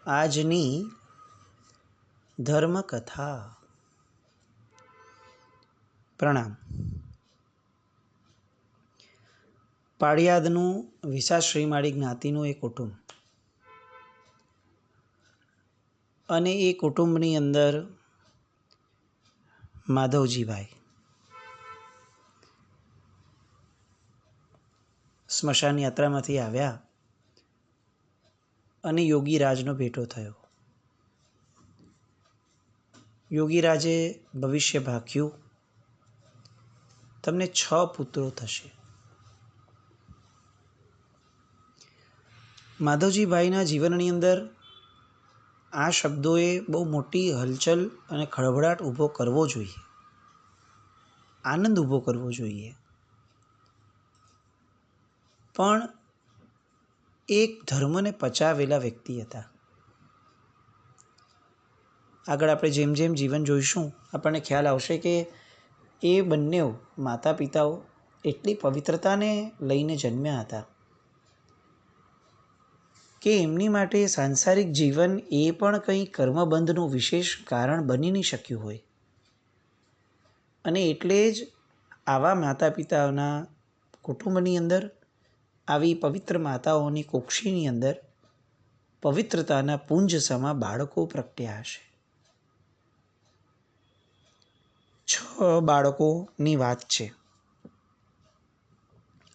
આજની ધર્મકથા. પ્રણામ. પાળિયાદનું વિશા શ્રીમાળી જ્ઞાતિનું એક કુટુંબ, અને એ કુટુંબની અંદર માધવજીભાઈ સ્મશાન યાત્રામાંથી આવ્યા અને યોગીરાજનો ભેટો થયો. યોગીરાજે ભવિષ્ય ભાખ્યું, તમને 6 પુત્રો થશે. માધવજીભાઈના જીવનની અંદર આ શબ્દોએ બહુ મોટી હલચલ અને ખળભળાટ ઊભો કરવો જોઈએ, આનંદ ઊભો કરવો જોઈએ. પણ એક ધર્મને પચાવેલા વ્યક્તિ હતા. આગળ આપણે જેમ જેમ જીવન જોઈશું આપણને ખ્યાલ આવશે કે એ બંને માતા પિતાઓ એટલી પવિત્રતાને લઈને જન્મ્યા હતા કે એમની માટે સાંસારિક જીવન એ પણ કંઈ કર્મબંધનું વિશેષ કારણ બની નહીં શક્યું હોય. અને એટલે જ આવા માતા પિતાઓના કુટુંબની અંદર, આવી પવિત્ર માતાઓની કુક્ષીની અંદર પવિત્રતાના પુંજ સમા બાળકો પ્રગટ્યા હશે. 6 બાળકોની વાત છે,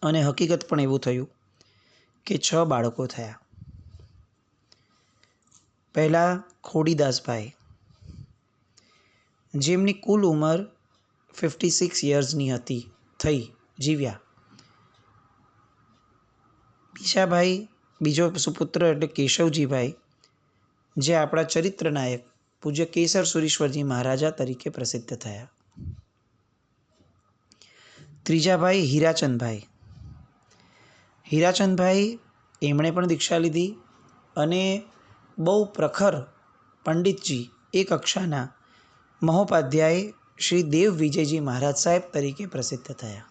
અને હકીકત પણ એવું થયું કે 6 બાળકો થયા. પહેલાં ખોડીદાસભાઈ, જેમની કુલ ઉંમર 56 યર્સની થઈ જીવ્યા. બીજો સુપુત્ર એટલે કેશવજીભાઈ, જે આપણા ચરિત્ર નાયક પૂજ્ય કેસર સુરીશ્વરજી મહારાજા તરીકે પ્રસિદ્ધ થયા. ત્રીજા ભાઈ હીરાચંદભાઈ, એમણે પણ દીક્ષા લીધી અને બહુ પ્રખર પંડિતજી, એ કક્ષાના મહોપાધ્યાય શ્રી દેવ વિજયજી મહારાજ સાહેબ તરીકે પ્રસિદ્ધ થયા.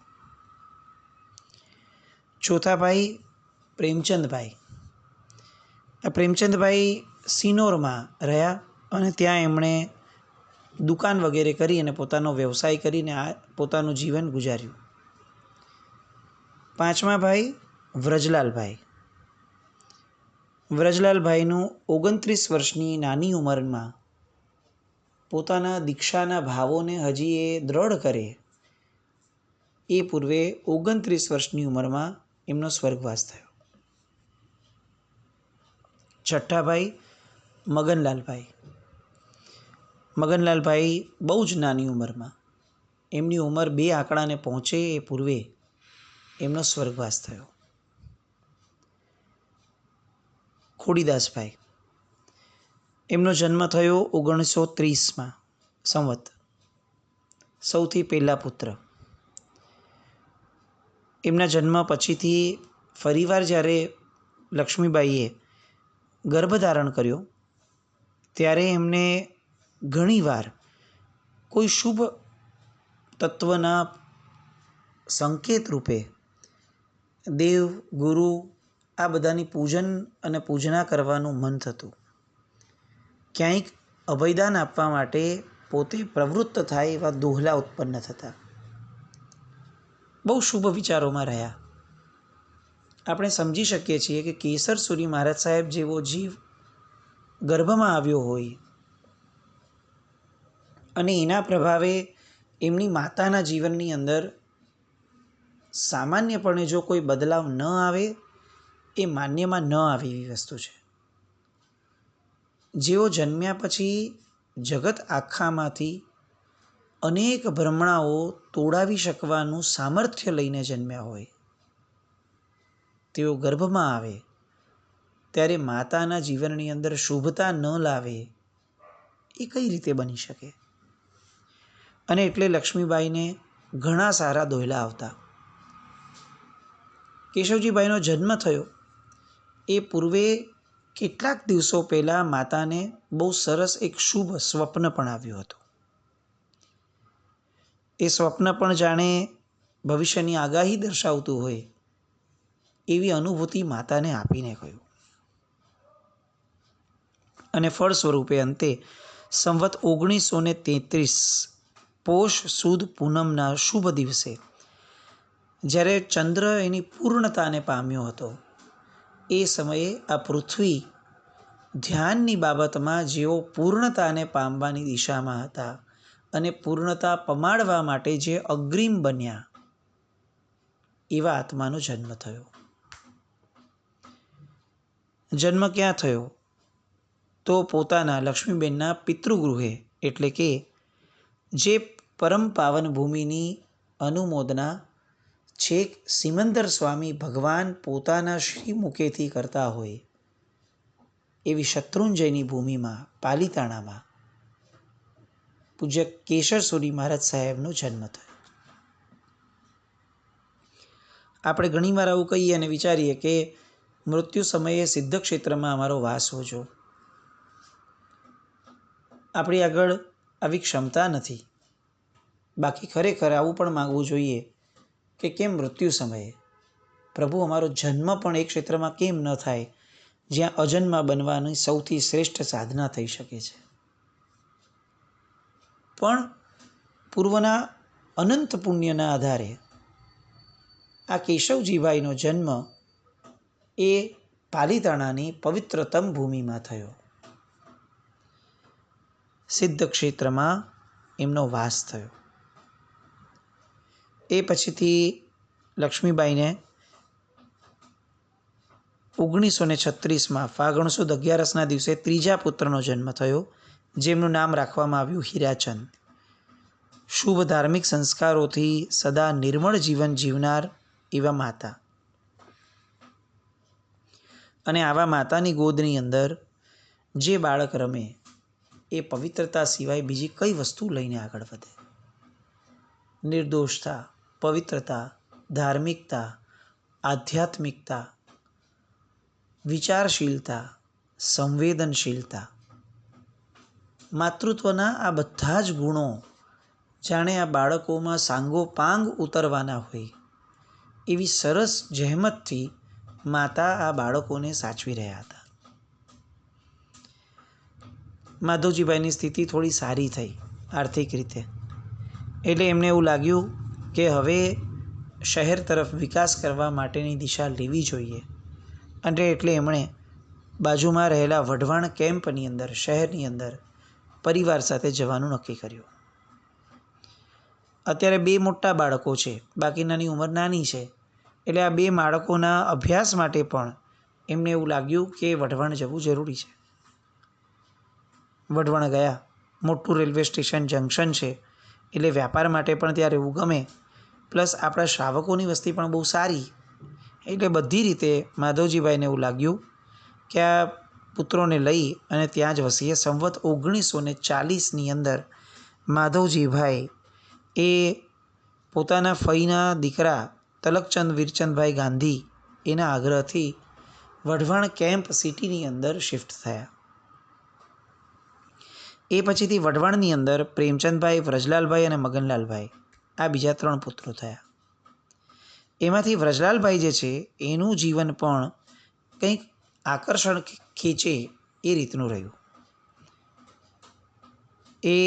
ચોથા ભાઈ પ્રેમચંદભાઈ સિનોરમાં રહ્યા અને ત્યાં એમણે દુકાન વગેરે કરી અને પોતાનો વ્યવસાય કરીને પોતાનું જીવન ગુજાર્યું. પાંચમા ભાઈ વ્રજલાલભાઈનું 29 વર્ષની નાની ઉંમરમાં પોતાના દીક્ષાના ભાવોને હજી એ દ્રઢ કરે એ પૂર્વે 29 વર્ષની ઉંમરમાં એમનો સ્વર્ગવાસ થયો. છઠ્ઠા ભાઈ મગનલાલભાઈ બહુ જ નાની ઉંમરમાં, એમની ઉંમર 2 આંકડાને પહોંચે એ પૂર્વે એમનો સ્વર્ગવાસ થયો. ખોડીદાસભાઈ, એમનો જન્મ થયો 1930માં સંવત, સૌથી પહેલા પુત્ર. એમના જન્મ પછીથી ફરીવાર જ્યારે લક્ષ્મીબાઈએ ગર્ભધારણ કર્યો ત્યારે એમને ઘણીવાર કોઈ શુભ તત્વના સંકેત રૂપે દેવ, ગુરુ આ બધાની પૂજન અને પૂજના કરવાનું મન થતું. ક્યાંક અભયદાન આપવા માટે પોતે પ્રવૃત્ત થાય એવા દોહલા ઉત્પન્ન થતા. બહુ શુભ વિચારોમાં રહ્યા. આપણે સમજી શકીએ છીએ કે કેસર સુરી મહારાજ સાહેબ જેવો જીવ ગર્ભમાં આવ્યો હોય અને એના પ્રભાવે એમની માતાના જીવનની અંદર સામાન્યપણે જો કોઈ બદલાવ ન આવે એ માન્યમાં ન આવે એવી વસ્તુ છે. જેઓ જન્મ્યા પછી જગત આખામાંથી અનેક ભ્રમણાઓ તોડાવી શકવાનું સામર્થ્ય લઈને જન્મ્યા હોય, તેઓ ગર્ભમાં આવે ત્યારે માતાના જીવનની અંદર શુભતા ન લાવે એ કઈ રીતે બની શકે? અને એટલે લક્ષ્મીબાઈને ઘણા સારા દોહલા આવતા. કેશવજીભાઈનો જન્મ થયો એ પૂર્વે કેટલાક દિવસો પહેલાં માતાને બહુ સરસ એક શુભ સ્વપ્ન પણ આવ્યું હતું. એ સ્વપ્ન પણ જાણે ભવિષ્યની આગાહી દર્શાવતું હોય એવી અનુભૂતિ માતાને આપીને કહ્યું. અને ફળ સ્વરૂપે અંતે સંવત 1933 પોષ સુદ પૂનમના શુભ દિવસે જ્યારે ચંદ્ર એની પૂર્ણતાને પામ્યો હતો, એ સમયે આ પૃથ્વી ધ્યાનની બાબતમાં જેઓ પૂર્ણતાને પામવાની દિશામાં હતા અને પૂર્ણતા પમાડવા માટે જે અગ્રીમ બન્યા, એવા આત્માનો જન્મ થયો. જન્મ ક્યાં થયો? તો પોતાના લક્ષ્મીબેનના પિતૃગૃહે, એટલે કે જે પરમ પાવન ભૂમિની અનુમોદના છેક સિમંદર સ્વામી ભગવાન પોતાના શ્રીમુખેથી કરતા હોય એવી શત્રુંજયની ભૂમિમાં પાલિતાણામાં પૂજ્ય કેશર સુરી મહારાજ સાહેબનો જન્મ થયો. આપણે ઘણીવાર આવું કહીએ અને વિચારીએ કે મૃત્યુ સમયે સિદ્ધ ક્ષેત્રમાં અમારો વાસ હોજો. આપણી આગળ આવી ક્ષમતા નથી. બાકી ખરેખર આવું પણ માગવું જોઈએ કે કેમ મૃત્યુ સમયે પ્રભુ અમારો જન્મ પણ એ ક્ષેત્રમાં કેમ ન થાય જ્યાં અજન્મા બનવાની સૌથી શ્રેષ્ઠ સાધના થઈ શકે છે. પણ પૂર્વના અનંત પુણ્યના આધારે આ કેશવજીભાઈનો જન્મ એ પાલિતાણાની પવિત્રતમ ભૂમિમાં થયો. સિદ્ધ ક્ષેત્રમાં એમનો વાસ થયો. એ પછીથી લક્ષ્મીબાઈને 1936 ફાગણ સુદ 11ના દિવસે ત્રીજા પુત્રનો જન્મ થયો, જેમનું નામ રાખવામાં આવ્યું હીરાચંદ. શુભ ધાર્મિક સંસ્કારોથી સદા નિર્મળ જીવન જીવનાર એવા માતા. અને આવા માતાની ગોદની અંદર જે બાળક રમે એ પવિત્રતા સિવાય બીજી કઈ વસ્તુ લઈને આગળ વધે? નિર્દોષતા, પવિત્રતા, ધાર્મિકતા, આધ્યાત્મિકતા, વિચારશીલતા, સંવેદનશીલતા, માતૃત્વના આ બધા જ ગુણો જાણે આ બાળકોમાં સાંગોપાંગ ઉતરવાના હોય એવી સરસ જહેમતથી માતા આ બાળકોને સાચવી રહ્યા હતા. માધવજીભાઈની સ્થિતિ થોડી સારી થઈ આર્થિક રીતે, એટલે એમને એવું લાગ્યું કે હવે શહેર તરફ વિકાસ કરવા માટેની દિશા લેવી જોઈએ. અને એટલે એમણે બાજુમાં રહેલા વઢવાણ કેમ્પની અંદર, શહેરની અંદર પરિવાર સાથે જવાનું નક્કી કર્યું. અત્યારે 2 મોટા બાળકો છે, બાકીનાની ઉંમર નાની છે, એટલે આ 2 બાળકોના અભ્યાસ માટે પણ એમને એવું લાગ્યું કે વઢવાણ જવું જરૂરી છે. વઢવાણ ગયા. મોટું રેલવે સ્ટેશન જંકશન છે, એટલે વ્યાપાર માટે પણ ત્યાં રહેવું ગમે. પ્લસ આપણા શ્રાવકોની વસ્તી પણ બહુ સારી, એટલે બધી રીતે માધવજીભાઈને એવું લાગ્યું કે આ પુત્રોને લઈ અને ત્યાં જ વસીએ. સંવત 1940ની અંદર માધવજીભાઈ એ પોતાના ફઈના દીકરા તલકચંદ વીરચંદભાઈ ગાંધી એના આગ્રહથી વઢવાણ કેમ્પ સિટીની અંદર શિફ્ટ થયા. એ પછીથી વઢવાણની અંદર પ્રેમચંદભાઈ, વ્રજલાલભાઈ અને મગનલાલભાઈ આ બીજા 3 પુત્રો થયા. એમાંથી વ્રજલાલભાઈ જે છે એનું જીવન પણ કંઈક આકર્ષણ ખેંચે એ રીતનું રહ્યું. એ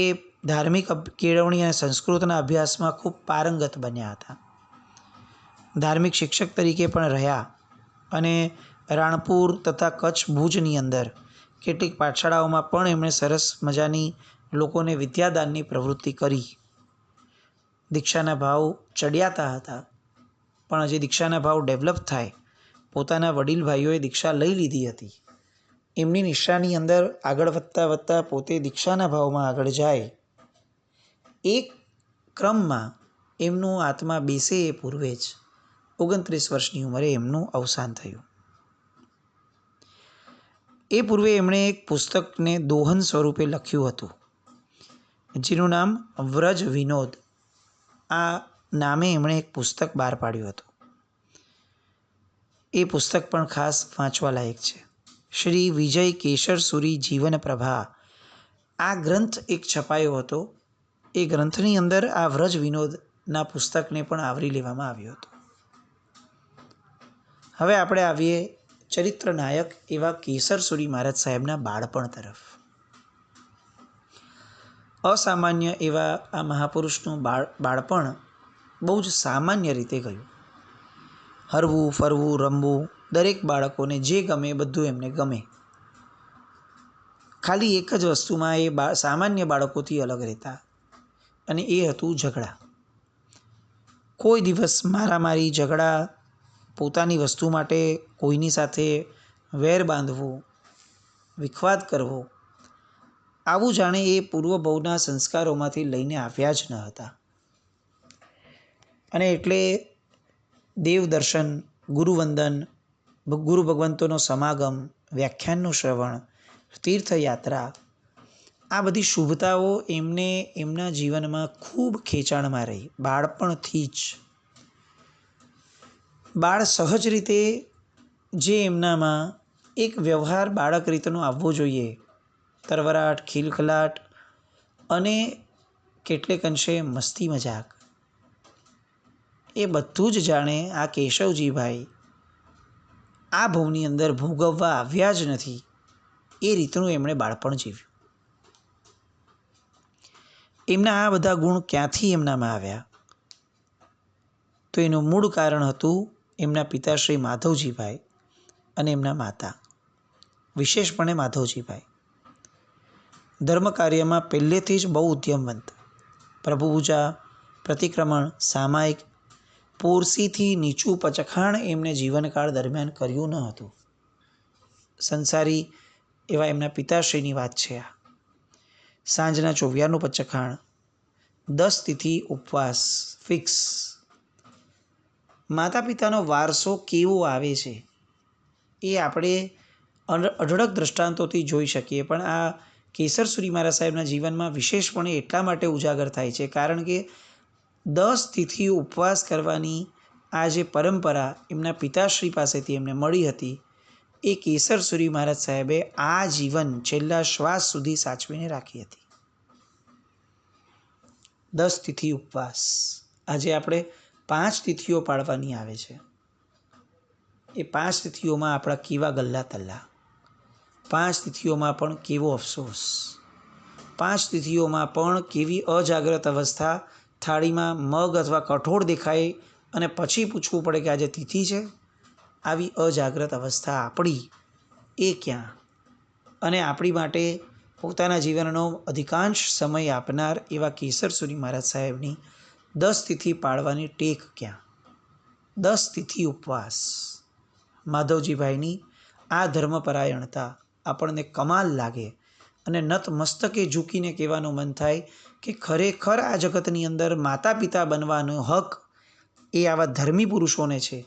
ધાર્મિક કેળવણી અને સંસ્કૃતના અભ્યાસમાં ખૂબ પારંગત બન્યા હતા. ધાર્મિક શિક્ષક તરીકે પણ રહ્યા અને રાણપુર તથા કચ્છ ભુજની અંદર કેટલીક પાઠશાળાઓમાં પણ એમણે સરસ મજાની લોકોને વિદ્યાદાનની પ્રવૃત્તિ કરી. દીક્ષાના ભાવ ચડિયાતા હતા, પણ હજી દીક્ષાના ભાવ ડેવલપ થાય, પોતાના વડીલ ભાઈઓએ દીક્ષા લઈ લીધી હતી. એમની નિષ્ઠાની અંદર આગળ વધતા વધતા પોતે દીક્ષાના ભાવમાં આગળ જાય, એક ક્રમમાં એમનું આત્મા બેસે એ પૂર્વે જ 29 વર્ષની ઉંમરે એમનું અવસાન થયું. એ પૂર્વે એમણે એક પુસ્તકને દોહન સ્વરૂપે લખ્યું હતું, જેનું નામ વ્રજ વિનોદ. આ નામે એમણે એક પુસ્તક બહાર પાડ્યું હતું. એ પુસ્તક પણ ખાસ વાંચવા લાયક છે. શ્રી વિજય કેશર સુરી જીવન પ્રભા આ ગ્રંથ એક છપાયો હતો. એ ગ્રંથની અંદર આ વ્રજ વિનોદના પુસ્તકને પણ આવરી લેવામાં આવ્યો હતો. હવે આપણે આવીએ ચરિત્ર નાયક એવા કેસરસુરી મહારાજ સાહેબના બાળપણ તરફ. અસામાન્ય એવા આ મહાપુરુષનું બાળપણ બહુ જ સામાન્ય રીતે ગયું. હરવું ફરવું રમવું, દરેક બાળકોને જે ગમે બધું એમને ગમે. ખાલી એક જ વસ્તુમાં એ સામાન્ય બાળકોથી અલગ રહેતા, અને એ હતું ઝઘડા. કોઈ દિવસ મારામારી, ઝઘડા, પોતાની વસ્તુ માટે કોઈની સાથે વેર બાંધવું, વિખવાદ કરવો, આવું જાણે એ પૂર્વભવના સંસ્કારોમાંથી લઈને આવ્યા જ ન હતા. અને એટલે દેવદર્શન, ગુરુવંદન, ગુરુ ભગવંતોનો સમાગમ, વ્યાખ્યાનનું શ્રવણ, તીર્થયાત્રા, આ બધી શુભતાઓ એમને એમના જીવનમાં ખૂબ ખેંચાણમાં રહી. બાળપણથી જ બાળ સહજ રીતે જે એમનામાં એક વ્યવહાર બાળક રીતનો આવવો જોઈએ, તરવરાટ, ખિલખલાટ અને કેટલેક અંશે મસ્તી મજાક, એ બધું જ જાણે આ કેશવજીભાઈ આ ભવની અંદર ભોગવવા આવ્યા જ નથી એ રીતનું એમણે બાળપણ જીવ્યું. એમના આ બધા ગુણ ક્યાંથી એમનામાં આવ્યા? તો એનું મૂળ કારણ હતું એમના પિતાશ્રી માધવજીભાઈ અને એમના માતા, વિશેષપણે માધવજીભાઈ. ધર્મ કાર્યમાં પહેલેથી જ બહુ ઉદ્યમવંત. પ્રભુ પૂજા, પ્રતિક્રમણ, સામાયિક, પોરસીથી નીચું પચખાણ એમને જીવનકાળ દરમિયાન કર્યું ન હતું. સંસારી એવા એમના પિતાશ્રીની વાત છે આ. સાંજના 94નું પચખાણ, 10 તિથિ ઉપવાસ ફિક્સ. માતા પિતાનો વારસો કેવો આવે છે એ આપણે અઢળક દ્રષ્ટાંતોથી જોઈ શકીએ, પણ આ કેસરસુરી મહારાજ સાહેબના જીવનમાં વિશેષપણે એટલા માટે ઉજાગર થાય છે કારણ કે 10 તિથિ ઉપવાસ કરવાની આ જે પરંપરા એમના પિતાશ્રી પાસેથી એમને મળી હતી, એ કેસરસુરી મહારાજ સાહેબે આ જીવન છેલ્લા શ્વાસ સુધી સાચવીને રાખી હતી. 10 તિથિ ઉપવાસ. આજે આપણે 5 તિથિઓ પાળવાની આવે છે. એ 5 તિથિઓમાં આપણા કેવા ગલ્લા તલ્લા, 5 તિથિઓમાં પણ કેવો અફસોસ, 5 તિથિઓમાં પણ કેવી અજાગ્રત અવસ્થા. થાળીમાં મગ અથવા કઠોળ દેખાય અને પછી પૂછવું પડે કે આજે તિથિ છે. આવી અજાગ્રત અવસ્થા આપણી એ ક્યાં? અને આપણી માટે પોતાના જીવનનો અધિકાંશ સમય આપનાર એવા કેસરસુરી મહારાજ સાહેબની 10 તિથિ પાળવાની ટેક ક્યાં? 10 તિથિ ઉપવાસ. માધવજીભાઈની આ ધર્મપરાયણતા આપણને કમાલ લાગે અને નતમસ્તકે ઝૂકીને કહેવાનું મન થાય કે ખરેખર આ જગતની અંદર માતા પિતા બનવાનો હક એ આવા ધર્મી પુરુષોને છે,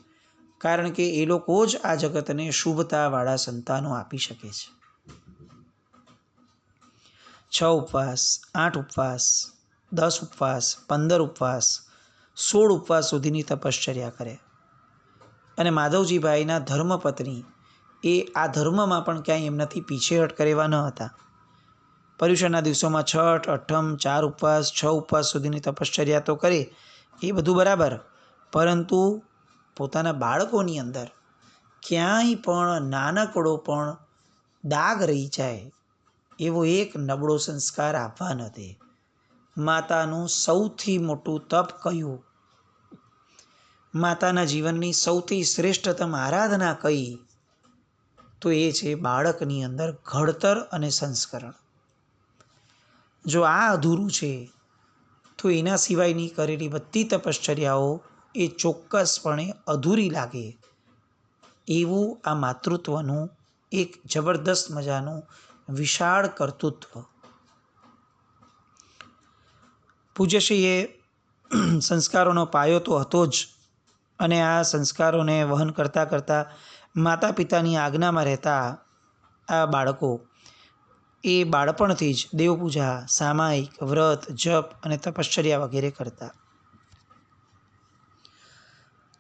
કારણ કે એ લોકો જ આ જગતને શુભતાવાળા સંતાનો આપી શકે છે. 6 ઉપવાસ, 8 ઉપવાસ, 10 ઉપવાસ, 15 ઉપવાસ, 16 ઉપવાસ સુધીની તપશ્ચર્યા કરે. અને માધવજીભાઈના ધર્મપત્ની એ આ ધર્મમાં પણ ક્યાંય એમનાથી પીછેહટ કરેવા ન હતા. પર્યુષણના દિવસોમાં છઠ, અઠમ, 4 ઉપવાસ, 6 ઉપવાસ સુધીની તપશ્ચર્યા તો કરે, એ બધું બરાબર, પરંતુ પોતાના બાળકોની અંદર ક્યાંય પણ નાનકડો પણ દાગ રહી જાય એવો એક નબળો સંસ્કાર આપવા ન દે. માતાનું સૌથી મોટું તપ કયું? માતાના જીવનની સૌથી શ્રેષ્ઠતમ આરાધના કઈ? તો એ છે બાળકની અંદર ઘડતર અને સંસ્કરણ. જો આ અધૂરું છે તો એના સિવાયની કરેલી બધી તપશ્ચર્યાઓ એ ચોક્કસપણે અધૂરી લાગે. એવું આ માતૃત્વનું એક જબરદસ્ત મજાનું વિશાળ કર્તૃત્વ. પૂજ્યશ્રીએ સંસ્કારોનો પાયો તો હતો જ, અને આ સંસ્કારોને વહન કરતાં કરતાં માતા પિતાની આજ્ઞામાં રહેતા આ બાળકો એ બાળપણથી જ દેવપૂજા, સામાયિક, વ્રત, જપ અને તપશ્ચર્યા વગેરે કરતા.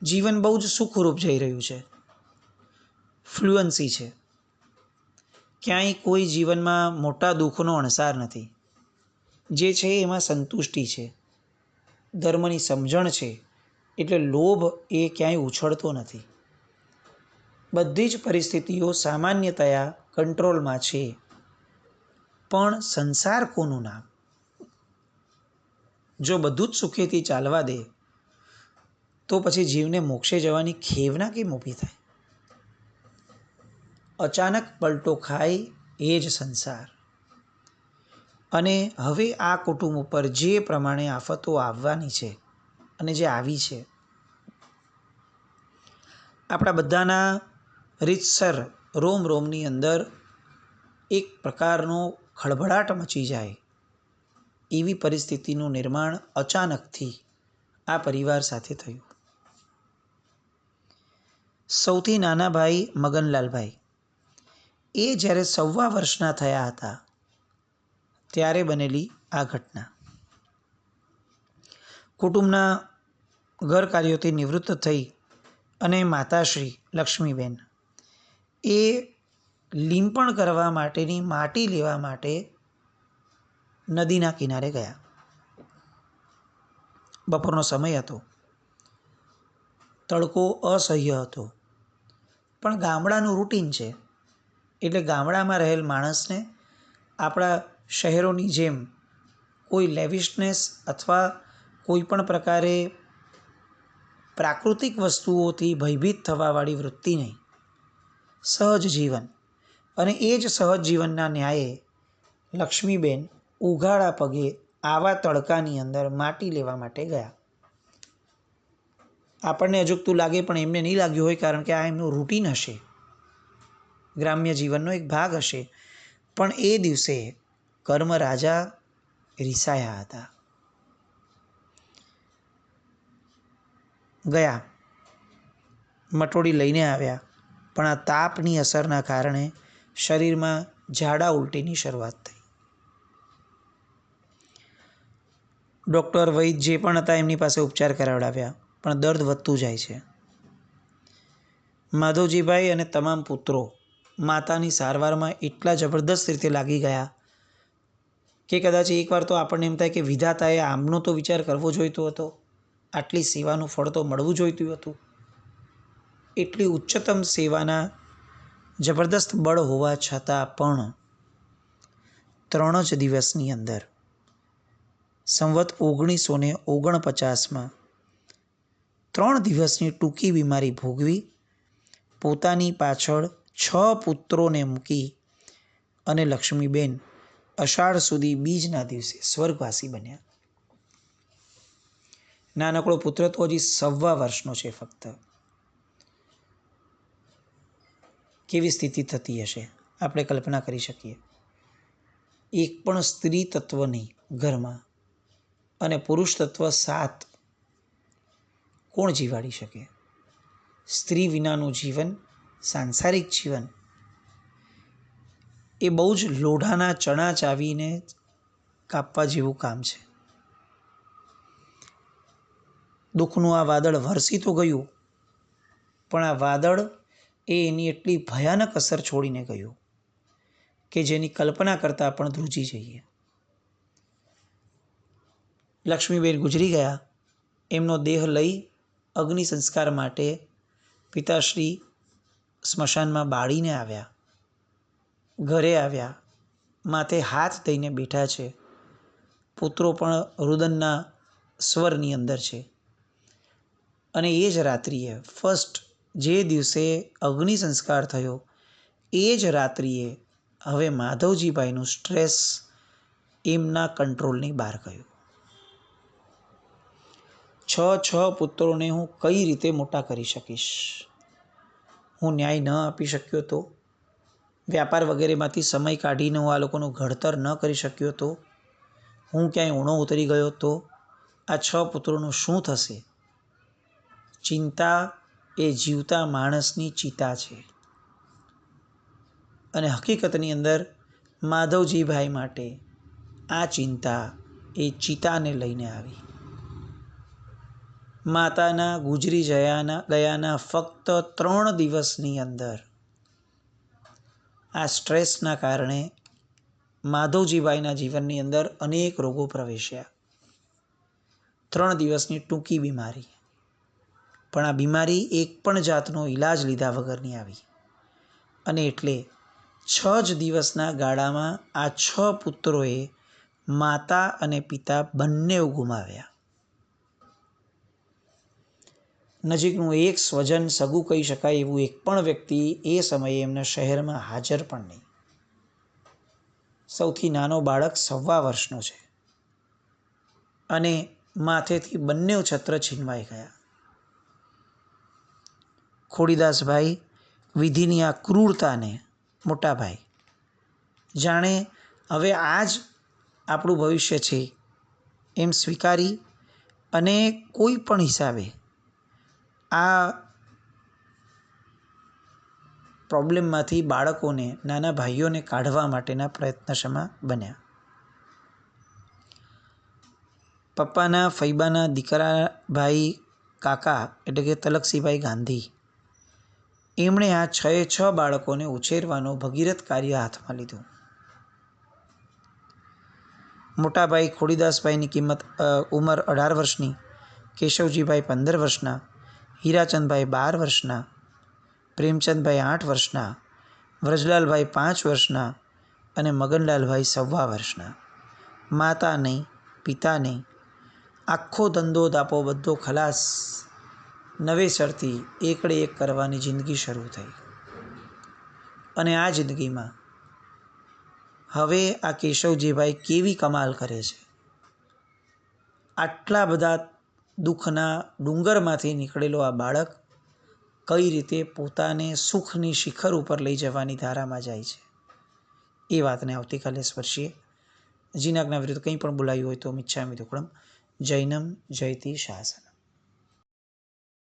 જીવન બહુ જ સુખરૂપ જઈ રહ્યું છે. ફ્લુઅન્સી છે. ક્યાંય કોઈ જીવનમાં મોટા દુઃખનો અણસાર નથી. જે છે એમાં સંતુષ્ટિ છે, ધર્મની સમજણ છે, એટલે લોભ એ ક્યાંય ઉછળતો નથી. બધી જ પરિસ્થિતિઓ સામાન્યતયા કંટ્રોલમાં છે, પણ સંસાર કોનું નામ? જો બધું જ સુખેથી ચાલવા દે તો પછી જીવને મોક્ષે જવાની ખેવના કેમ ઊભી થાય? અચાનક પલટો ખાય એ જ સંસાર. અને હવે આ કુટુંબ ઉપર જે પ્રમાણે આફતો આવવાની છે અને જે આવી છે, આપણા બધાના રીતસર રોમ રોમની અંદર એક પ્રકારનો ખળભળાટ મચી જાય એવી પરિસ્થિતિનું નિર્માણ અચાનકથી આ પરિવાર સાથે થયું. સૌથી નાના ભાઈ મગનલાલભાઈ એ જ્યારે 1.25 વર્ષના થયા હતા ત્યારે બનેલી આ ઘટના. કુટુંબના ઘર કાર્યોથી નિવૃત્ત થઈ અને માતાશ્રી લક્ષ્મીબેન એ લીંપણ કરવા માટેની માટી લેવા માટે નદીના કિનારે ગયા. બપોરનો સમય હતો, તડકો અસહ્ય હતો, પણ ગામડાનું રૂટીન છે એટલે ગામડામાં રહેલ માણસને આપણા શહેરોની જેમ કોઈ લેવિશનેસ અથવા કોઈ પણ પ્રકારે પ્રાકૃતિક વસ્તુઓથી ભયભીત થવાવાળી વૃત્તિ નહીં, સહજ જીવન. અને એ જ સહજ જીવનના ન્યાયે લક્ષ્મીબેન ઉઘાડા પગે આવા તડકાની અંદર માટી લેવા માટે ગયા. આપણને અજુગતું લાગે પણ એમને નહીં લાગ્યું હોય, કારણ કે આ એમનું રૂટીન હશે, ગ્રામ્ય જીવનનો એક ભાગ હશે. પણ એ દિવસે કર્મ રાજા રિસાયા હતા. ગયા, મટોડી લઈને આવ્યા, પણ આ તાપની અસરના કારણે શરીરમાં ઝાડા ઉલટીની શરૂઆત થઈ. ડૉક્ટર વૈદ જે પણ હતા એમની પાસે ઉપચાર કરાવડાવ્યા, પણ દર્દ વધતું જાય છે. માધવજીભાઈ અને તમામ પુત્રો માતાની સારવારમાં એટલા જબરદસ્ત રીતે લાગી ગયા કે કદાચ એકવાર તો આપણને એમ થાય કે વિધાતાએ આમનો તો વિચાર કરવો જોઈતો હતો, આટલી સેવાનું ફળ તો મળવું જોઈતું હતું. એટલી ઉચ્ચતમ સેવાના જબરદસ્ત બળ હોવા છતાં પણ 3 જ દિવસની અંદર સંવત 1949માં 3 દિવસની ટૂંકી બીમારી ભોગવી પોતાની પાછળ 6 પુત્રોને મૂકી અને લક્ષ્મીબેન અષાઢ સુધી બીજના દિવસે સ્વર્ગવાસી બન્યા. નાનકડો પુત્ર તો હજી 1.25 વર્ષનો છે ફક્ત. કેવી સ્થિતિ થતી હશે આપણે કલ્પના કરી શકીએ. એક પણ સ્ત્રી તત્વ નહીં ઘરમાં, અને પુરુષ તત્વ 7. કોણ જીવાડી શકે? સ્ત્રી વિનાનું જીવન, સાંસારિક જીવન એ બહુ જ લોઢાના ચણા ચાવીને કાપવા જેવું કામ છે. દુઃખનું આ વાદળ વરસી તો ગયું, પણ આ વાદળ એ એની એટલી ભયાનક અસર છોડીને ગયું કે જેની કલ્પના કરતાં પણ ધ્રુજી જઈએ. લક્ષ્મીબેન ગુજરી ગયા. એમનો દેહ લઈ અગ્નિ સંસ્કાર માટે પિતાશ્રી સ્મશાનમાં બાળીને આવ્યા. ઘરે આવ્યા, માથે હાથ દઈને બેઠા છે. પુત્રો પણ રુદનના સ્વરની અંદર છે. અને એ જ રાત્રિએ ફર્સ્ટ જે દિવસે અગ્નિ સંસ્કાર થયો એ જ રાત્રિએ હવે માધવજીભાઈનું સ્ટ્રેસ એમના કંટ્રોલની બહાર ગયું. 6 પુત્રોને હું કઈ રીતે મોટા કરી શકીશ? હું ન્યાય ન આપી શક્યો તો? વ્યાપાર વગેરેમાંથી સમય કાઢીને હું આ લોકોનું ઘડતર ન કરી શક્યો તો? હું ક્યાંય ઊણો ઉતરી ગયો તો? આ 6 પુત્રોનું શું થશે? ચિંતા એ જીવતા માણસની ચિતા છે. અને હકીકતની અંદર માધવજીભાઈ માટે આ ચિંતા એ ચિતાને લઈને આવી. માતાના ગુજરી ગયાના ફક્ત 3 દિવસની અંદર આ સ્ટ્રેસના કારણે માધવજીભાઈના જીવનની અંદર અનેક રોગો પ્રવેશ્યા. 3 દિવસની ટૂંકી બીમારી. પણ આ બીમારી એક પણ જાતનો ઈલાજ લીધા વગરની આવી અને એટલે 6 જ દિવસના ગાળામાં આ 6 પુત્રોએ માતા અને પિતા બંને ગુમાવ્યા. નજીકનું એક સ્વજન સગું કહી શકાય એવું એક પણ વ્યક્તિ એ સમયે એમના શહેરમાં હાજર પણ નહીં. સૌથી નાનો બાળક 1.25 વર્ષનો છે અને માથેથી બંને છત્ર છીનવાઈ ગયા. ખોડીદાસભાઈ વિધિની આ ક્રૂરતાને મોટાભાઈ જાણે હવે આ જ આપણું ભવિષ્ય છે એમ સ્વીકારી અને કોઈ પણ હિસાબે આ પ્રોબ્લેમમાંથી બાળકોને, નાના ભાઈઓને કાઢવા માટેના પ્રયત્નશીલ બન્યા. પપ્પાના ફૈબાના દીકરા ભાઈ કાકા એટલે કે તલકસીભાઈ ગાંધી એમણે આ 6 બાળકોને ઉછેરવાનો ભગીરથ કાર્ય હાથમાં લીધું. મોટાભાઈ ખોડીદાસભાઈની ઉંમર 18 વર્ષની, કેશવજીભાઈ 15 વર્ષના, હીરાચંદભાઈ 12 વર્ષના, પ્રેમચંદભાઈ 8 વર્ષના, વ્રજલાલભાઈ 5 વર્ષના અને મગનલાલભાઈ 1.25 વર્ષના. માતા નહીં, પિતા નહીં, આખો ધંધો દાપો બધો ખલાસ, નવેસરથી એકડે એક કરવાની જિંદગી શરૂ થઈ. અને આ જિંદગીમાં હવે આ કેશવજીભાઈ કેવી કમાલ કરે છે. આટલા બધા દુઃખના ડુંગરમાંથી નીકળેલો આ બાળક કઈ રીતે પોતાને સુખની શિખર ઉપર લઈ જવાની ધારામાં જાય છે એ વાતને આવતીકાલે સ્પર્શીએ. જીનાજ્ઞા વિરુદ્ધ કંઈ પણ બોલાયું હોય તો મિચ્છામિ દુક્કડમ. જૈનમ જયતિ શાસનમ.